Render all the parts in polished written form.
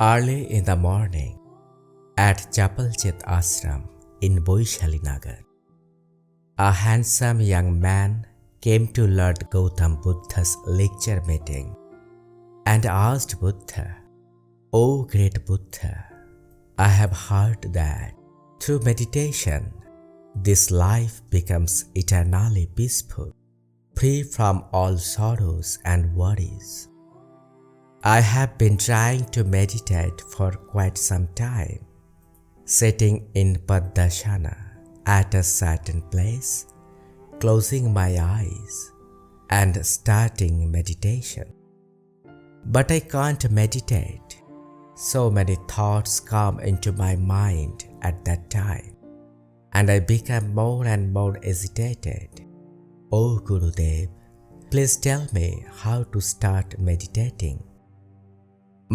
Early in the morning, at Chapalchit Ashram in Boishalinagar, a handsome young man came to Lord Gautam Buddha's lecture meeting and asked Buddha, "O great Buddha, I have heard that through meditation, this life becomes eternally peaceful, free from all sorrows and worries. I have been trying to meditate for quite some time, sitting in Padasana at a certain place, closing my eyes and starting meditation. But I can't meditate. So many thoughts come into my mind at that time, and I become more and more agitated. O Gurudev, please tell me how to start meditating."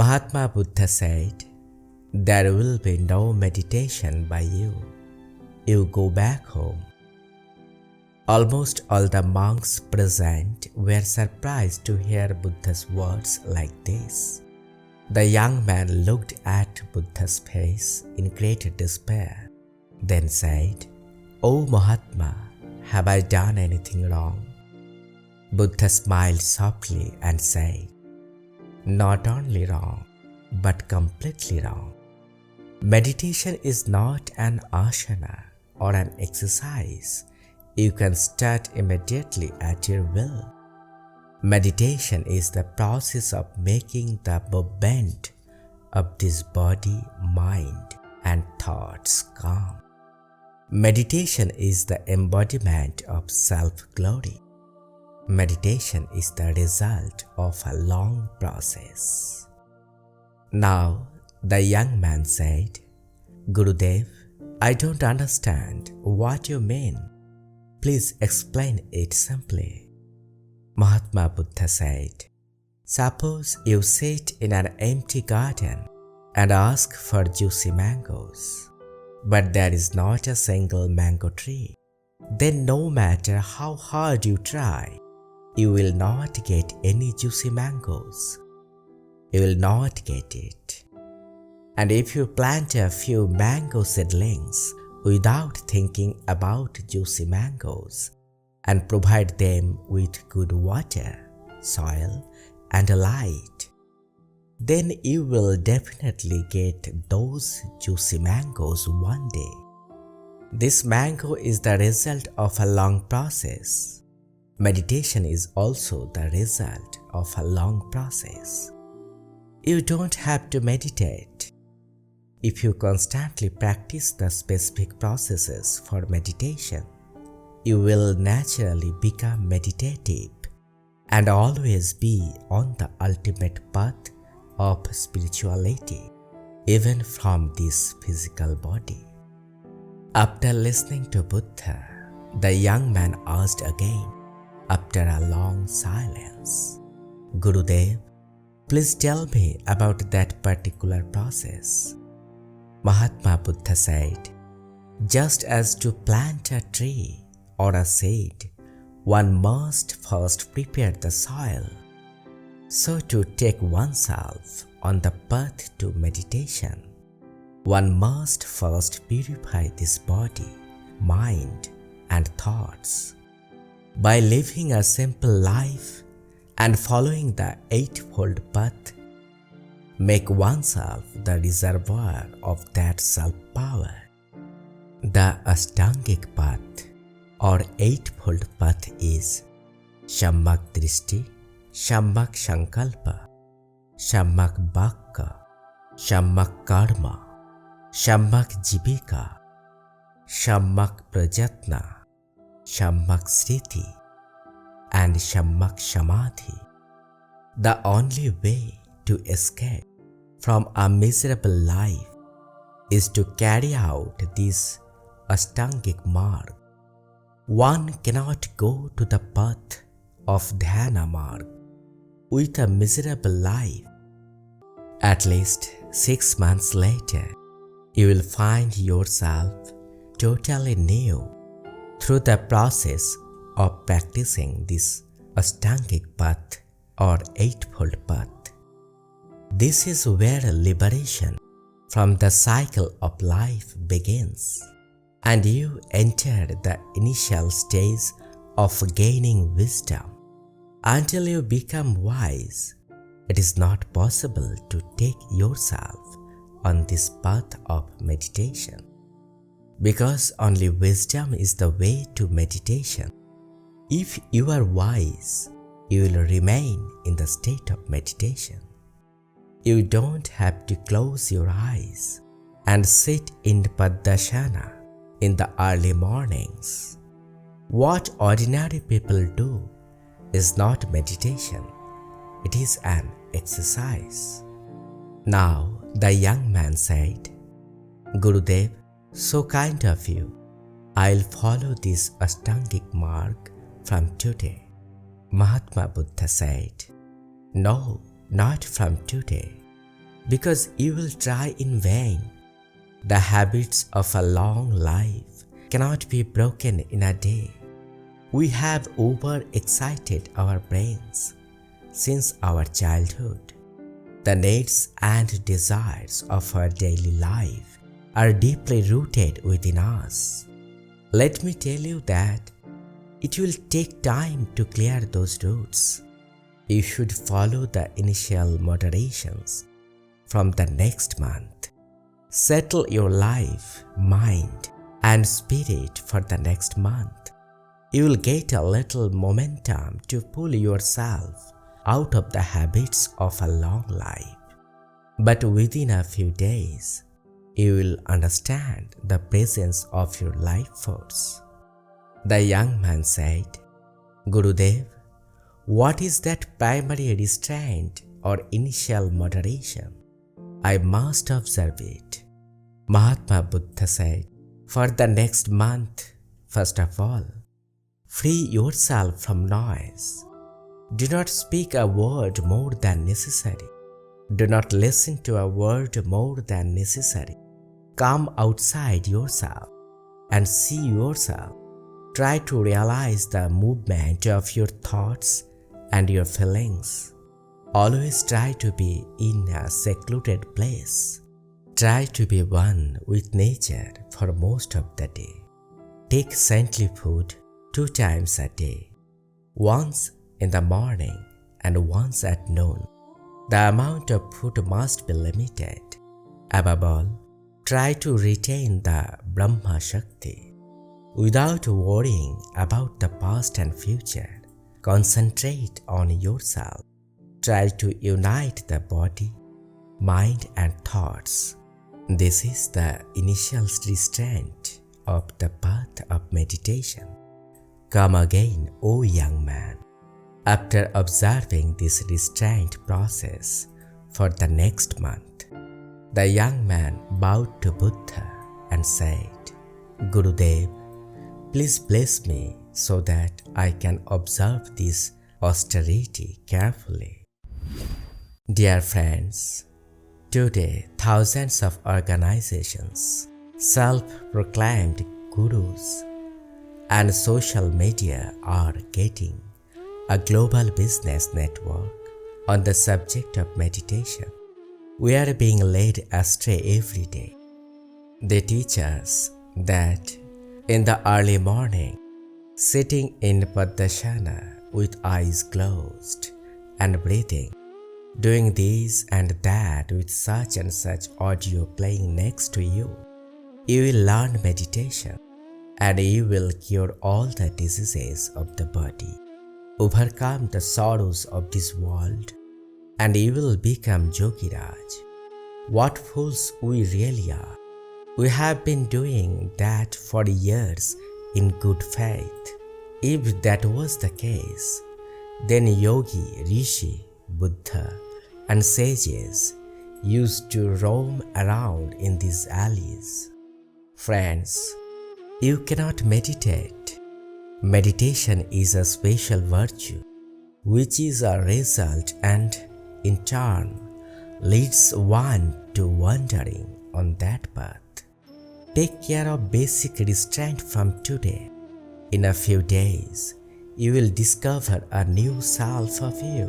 Mahatma Buddha said, "There will be no meditation by you. You go back home." Almost all the monks present were surprised to hear Buddha's words like this. The young man looked at Buddha's face in great despair, then said, "O Mahatma, have I done anything wrong?" Buddha smiled softly and said, "Not only wrong, but completely wrong. Meditation is not an asana or an exercise you can start immediately at your will. Meditation is the process of making the movement of this body, mind, and thoughts calm. Meditation is the embodiment of self-glory. Meditation is the result of a long process." Now, the young man said, "Gurudev, I don't understand what you mean. Please explain it simply." Mahatma Buddha said, "Suppose you sit in an empty garden and ask for juicy mangoes, but there is not a single mango tree. Then no matter how hard you try, you will not get any juicy mangoes. You will not get it. And if you plant a few mango seedlings without thinking about juicy mangoes, and provide them with good water, soil, and light, then you will definitely get those juicy mangoes one day. This mango is the result of a long process. Meditation is also the result of a long process. You don't have to meditate. If you constantly practice the specific processes for meditation, you will naturally become meditative and always be on the ultimate path of spirituality, even from this physical body." After listening to Buddha, the young man asked again, after a long silence, "Gurudev, please tell me about that particular process." Mahatma Buddha said, "Just as to plant a tree or a seed, one must first prepare the soil. So to take oneself on the path to meditation, one must first purify this body, mind, and thoughts. By living a simple life and following the Eightfold Path, make oneself the reservoir of that self-power. The Ashtangic Path or Eightfold Path is Samyak Drishti, Samyak Sankalpa, Samyak Vakka, Samyak Karma, Samyak Jivika, Samyak Prajatna, Samyak Sriti, and Samyak Samadhi. The only way to escape from a miserable life is to carry out this Ashtangic marg. One cannot go to the path of Dhyana marg with a miserable life. At least 6 months later, you will find yourself totally new through the process of practicing this Ashtangic Path or Eightfold Path. This is where liberation from the cycle of life begins, and you enter the initial stage of gaining wisdom. Until you become wise, it is not possible to take yourself on this path of meditation, because only wisdom is the way to meditation. If you are wise, you will remain in the state of meditation. You don't have to close your eyes and sit in Padmasana in the early mornings. What ordinary people do is not meditation, it is an exercise. Now the young man said, Gurudev, so kind of you. I'll follow this Ashtangic mark from today. Mahatma Buddha said, No, not from today, because you will try in vain. The habits of a long life cannot be broken in a day. We have overexcited our brains since our childhood. The needs and desires of our daily life are deeply rooted within us. Let me tell you that it will take time to clear those roots. You should follow the initial moderations from the next month. Settle your life, mind, and spirit for the next month. You will get a little momentum to pull yourself out of the habits of a long life. But within a few days, you will understand the presence of your life force. The young man said, Gurudev, what is that primary restraint or initial moderation? I must observe it. Mahatma Buddha said, for the next month, first of all, free yourself from noise. Do not speak a word more than necessary. Do not listen to a word more than necessary. Come outside yourself and see yourself. Try to realize the movement of your thoughts and your feelings. Always try to be in a secluded place. Try to be one with nature for most of the day. Take saintly food 2 times a day, once in the morning and once at noon. The amount of food must be limited. Above all, try to retain the Brahma Shakti. Without worrying about the past and future, concentrate on yourself. Try to unite the body, mind and thoughts. This is the initial restraint of the path of meditation. Come again, O young man. After observing this restraint process for the next month, the young man bowed to Buddha and said, Gurudev, please bless me so that I can observe this austerity carefully. Dear friends, today thousands of organizations, self-proclaimed gurus, and social media are getting a global business network on the subject of meditation. We are being led astray every day. They teach us that in the early morning, sitting in Padmasana with eyes closed and breathing, doing this and that with such and such audio playing next to you, you will learn meditation and you will cure all the diseases of the body, overcome the sorrows of this world, and you will become Yogiraj. What fools we really are. We have been doing that for years in good faith. If that was the case, then Yogi, Rishi, Buddha, and sages used to roam around in these alleys. Friends, you cannot meditate. Meditation is a special virtue, which is a result and, in turn, leads one to wandering on that path. Take care of basic restraint from today. In a few days, you will discover a new self of you.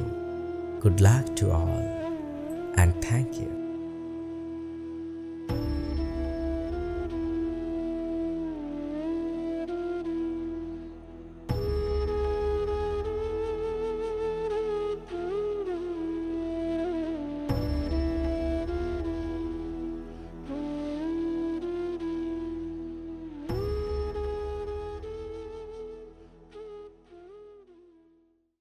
Good luck to all, and Thank you.